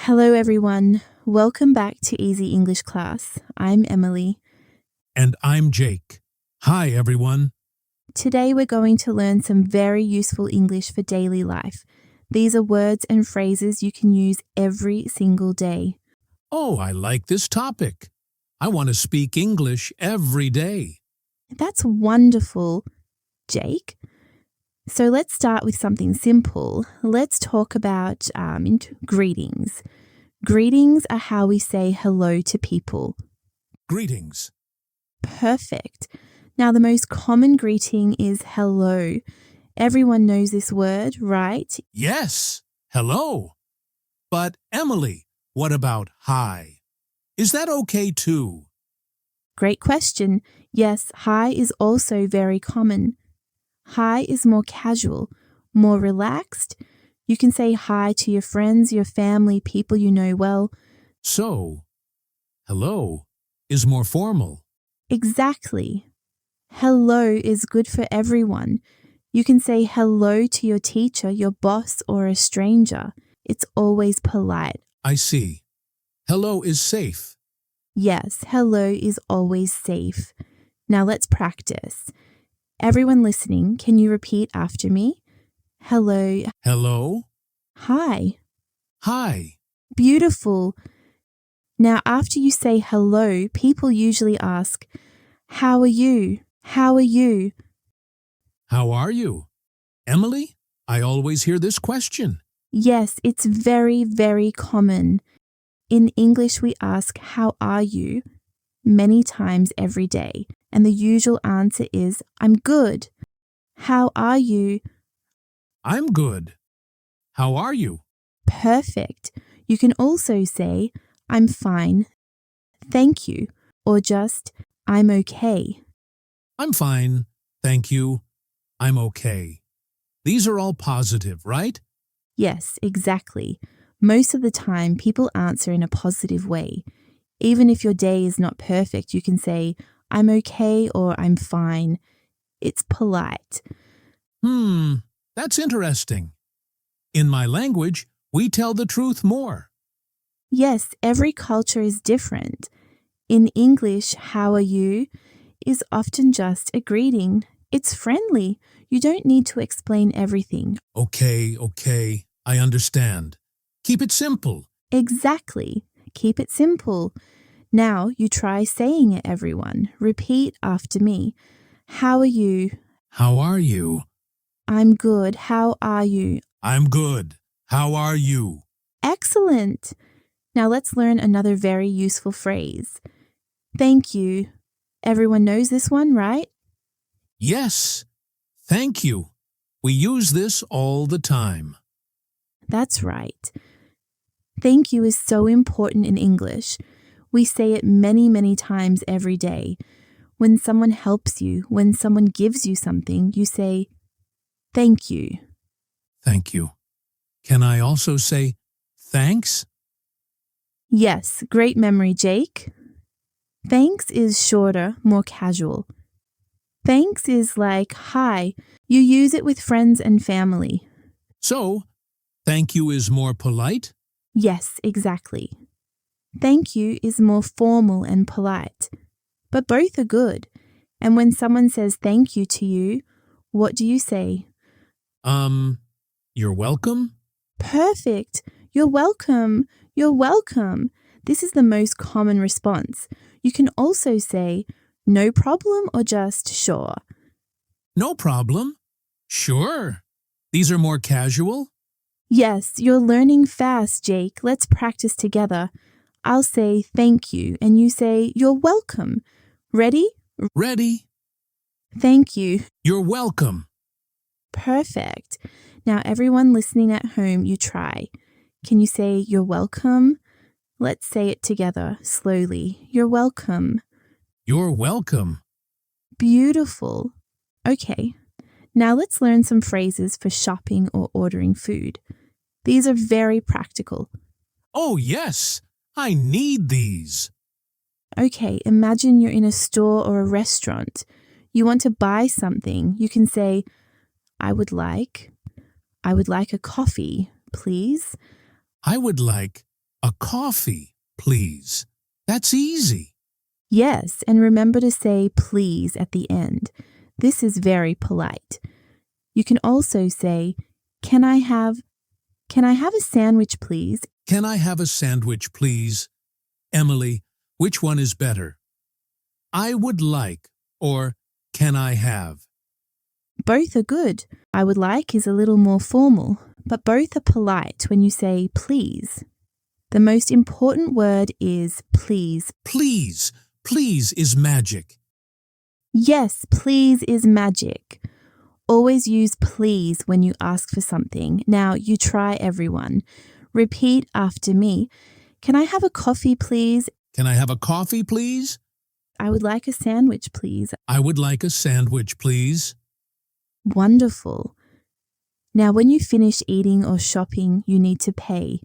Hello, everyone. Welcome back to Easy English Class. I'm Emily. And I'm Jake. Hi, everyone. Today we're going to learn some very useful English for daily life. These are words and phrases you can use every single day. Oh, I like this topic. I want to speak English every day. That's wonderful, Jake. So let's start with something simple. Let's talk about greetings. Greetings are how we say hello to people. Greetings. Perfect. Now, the most common greeting is hello. Everyone knows this word, right? Yes, hello. But Emily, what about hi? Is that okay too? Great question. Yes, hi is also very common. Hi is more casual, more relaxed. You can say hi to your friends, your family, people you know well. So, hello is more formal. Exactly. Hello is good for everyone. You can say hello to your teacher, your boss, or a stranger. It's always polite. I see. Hello is safe. Yes, hello is always safe. Now let's practice. Everyone listening, can you repeat after me? Hello. Hello. Hi. Hi. Beautiful. Now, after you say hello, people usually ask, how are you? How are you? How are you? Emily, I always hear this question. Yes, it's very, very common. In English, we ask, how are you? Many times every day. And the usual answer is, I'm good. How are you? I'm good. How are you? Perfect. You can also say, I'm fine. Thank you. Or just, I'm okay. I'm fine. Thank you. I'm okay. These are all positive, right? Yes, exactly. Most of the time, people answer in a positive way. Even if your day is not perfect, you can say, I'm okay or I'm fine. It's polite. That's interesting. In my language, we tell the truth more. Yes, every culture is different. In English, how are you is often just a greeting. It's friendly. You don't need to explain everything. Okay, I understand. Keep it simple. Exactly. Keep it simple. Now you try saying it, everyone. Repeat after me. How are you? How are you? I'm good. How are you? I'm good. How are you? Excellent. Now let's learn another very useful phrase. Thank you. Everyone knows this one, right? Yes. Thank you. We use this all the time. That's right. Thank you is so important in English. We say it many, many times every day. When someone helps you, when someone gives you something, you say, thank you. Thank you. Can I also say thanks? Yes, great memory, Jake. Thanks is shorter, more casual. Thanks is like hi. You use it with friends and family. So, thank you is more polite? Yes, exactly. Thank you is more formal and polite. But both are good. And when someone says thank you to you, what do you say? You're welcome? Perfect. You're welcome. You're welcome. This is the most common response. You can also say no problem or just sure. No problem. Sure. These are more casual. Yes, you're learning fast, Jake. Let's practice together. I'll say thank you and you say you're welcome. Ready? Ready? Thank you. You're welcome. Perfect. Now, everyone listening at home, you try. Can you say you're welcome? Let's say it together slowly. You're welcome. You're welcome. Beautiful. Okay. Now let's learn some phrases for shopping or ordering food. These are very practical. Oh, yes. I need these. Okay, imagine you're in a store or a restaurant. You want to buy something. You can say, I would like a coffee, please. I would like A coffee, please. That's easy. Yes, and remember to say please at the end. This is very polite. You can also say, Can I have a sandwich, please? Can I have a sandwich, please? Emily, which one is better? I would like or can I have? Both are good. I would like is a little more formal, but both are polite when you say please. The most important word is please. Please. Please is magic. Yes, please is magic. Always use please when you ask for something. Now you try, everyone. Repeat after me. Can I have a coffee, please? Can I have a coffee, please? I would like a sandwich, please. I would like a sandwich, please. Wonderful. Now, when you finish eating or shopping, you need to pay.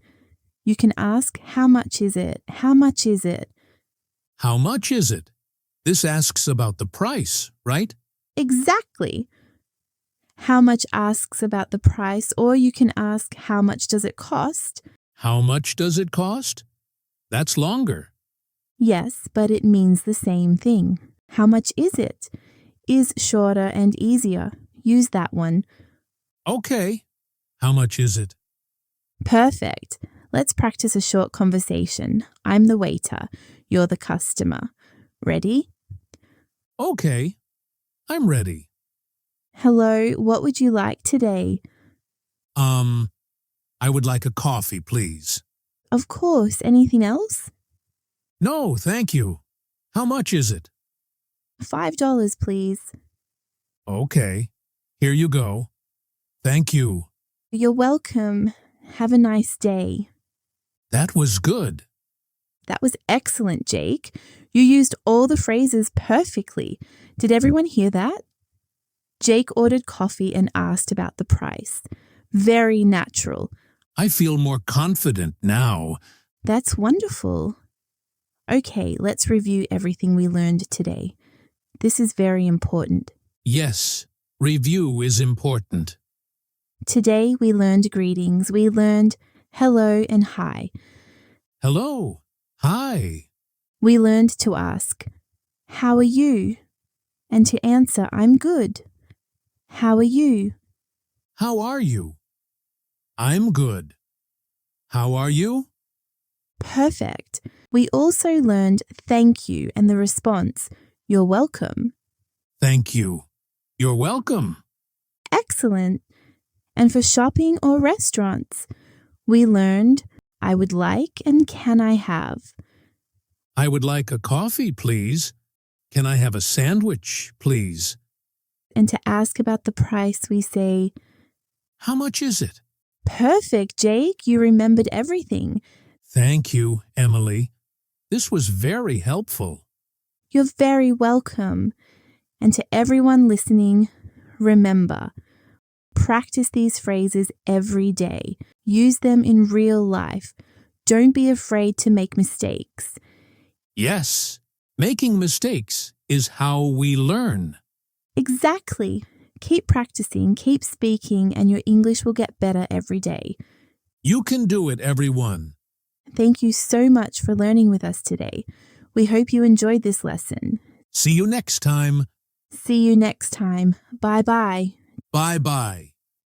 You can ask, how much is it? How much is it? How much is it? This asks about the price, right? Exactly. How much asks about the price, or you can ask, how much does it cost? How much does it cost? That's longer. Yes, but it means the same thing. How much is it? Is shorter and easier. Use that one. Okay. How much is it? Perfect. Let's practice a short conversation. I'm the waiter. You're the customer. Ready? Okay. I'm ready. Hello, what would you like today? I would like a coffee, please. Of course. Anything else? No, thank you. How much is it? $5, please. Okay. Here you go. Thank you. You're welcome. Have a nice day. That was good. That was excellent, Jake. You used all the phrases perfectly. Did everyone hear that? Jake ordered coffee and asked about the price. Very natural. I feel more confident now. That's wonderful. Okay, let's review everything we learned today. This is very important. Yes, review is important. Today we learned greetings. We learned hello and hi. Hello. Hi. We learned to ask, how are you? And to answer, I'm good. How are you? How are you? I'm good. How are you? Perfect. We also learned thank you and the response, you're welcome. Thank you. You're welcome. Excellent. And for shopping or restaurants, we learned I would like and can I have. I would like a coffee, please. Can I have a sandwich, please? And to ask about the price, we say, How much is it? Perfect, Jake. You remembered everything. Thank you, Emily. This was very helpful. You're very welcome. And to everyone listening, remember, practice these phrases every day. Use them in real life. Don't be afraid to make mistakes. Yes, making mistakes is how we learn. Exactly. Keep practicing, keep speaking, and your English will get better every day. You can do it, everyone. Thank you so much for learning with us today. We hope you enjoyed this lesson. See you next time. See you next time. Bye-bye. Bye-bye.